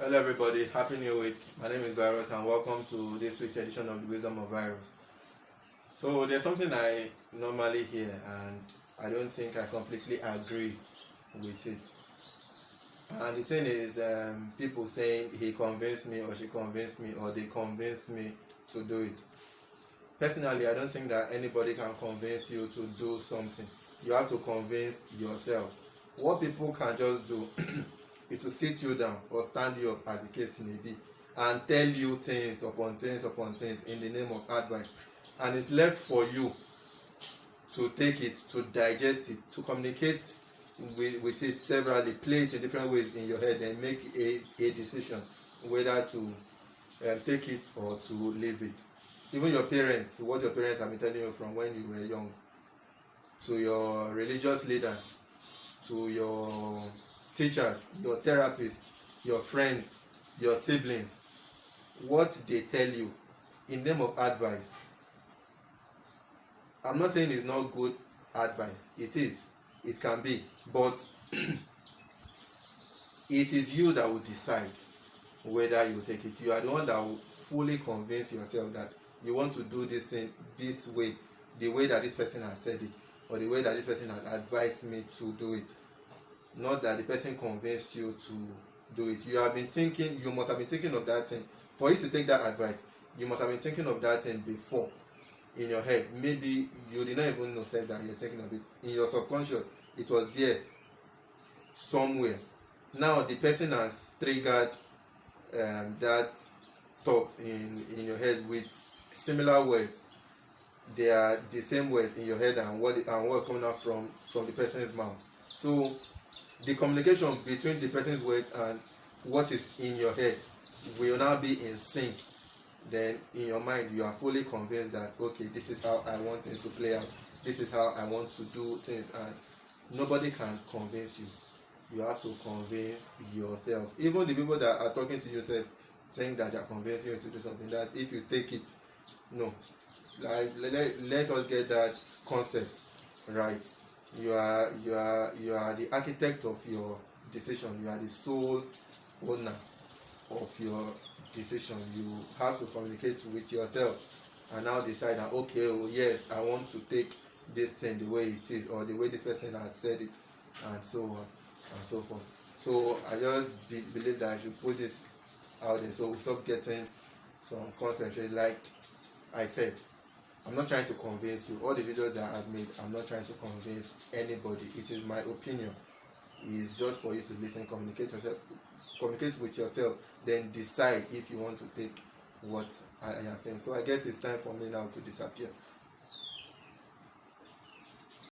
Hello everybody, happy new week. My name is Virus and welcome to this week's edition of the Wisdom of Virus. So there's something I normally hear and I don't think I completely agree with it. And the thing is, people saying he convinced me or she convinced me or they convinced me to do it. Personally, I don't think that anybody can convince you to do something. You have to convince yourself. What people can just do is to sit you down or stand you up, as the case may be, and tell you things upon things upon things in the name of advice. And it's left for you to take it, to digest it, to communicate with it severally, play it in different ways in your head, and make a decision whether to take it or to leave it. Even your parents, what your parents have been telling you from when you were young, to your religious leaders, to your teachers, your therapists, your friends, your siblings, what they tell you in name of advice. I'm not saying it's not good advice. It is. It can be. But it is you that will decide whether you take it. You are the one that will fully convince yourself that you want to do this thing this way, the way that this person has said it, or the way that this person has advised me to do it. Not that the person convinced you to do it. You must have been thinking of that thing. For you to take that advice, you must have been thinking of that thing before in your head. Maybe you did not even know that you're thinking of it. In your subconscious, it was there somewhere. Now the person has triggered that thought in your head with similar words. They are the same words in your head and what's coming out from the person's mouth. So the communication between the person's words and what is in your head will now be in sync. Then in your mind you are fully convinced that okay, this is how I want things to play out, this is how I want to do things, and nobody can convince you. You have to convince yourself. Even the people that are talking to yourself saying that they are convincing you to do something, that if you take it, no, let us get that concept right. You are the architect of your decision. You are the sole owner of your decision. You have to communicate with yourself and now decide that okay, oh yes, I want to take this thing the way it is, or the way this person has said it, and so on and so forth. So I just believe that I should put this out there so we stop getting some concentration. Like I said, I'm not trying to convince you. All the videos that I've made, I'm not trying to convince anybody. It is my opinion. It's just for you to listen, communicate with yourself, then decide if you want to take what I am saying. So I guess it's time for me now to disappear.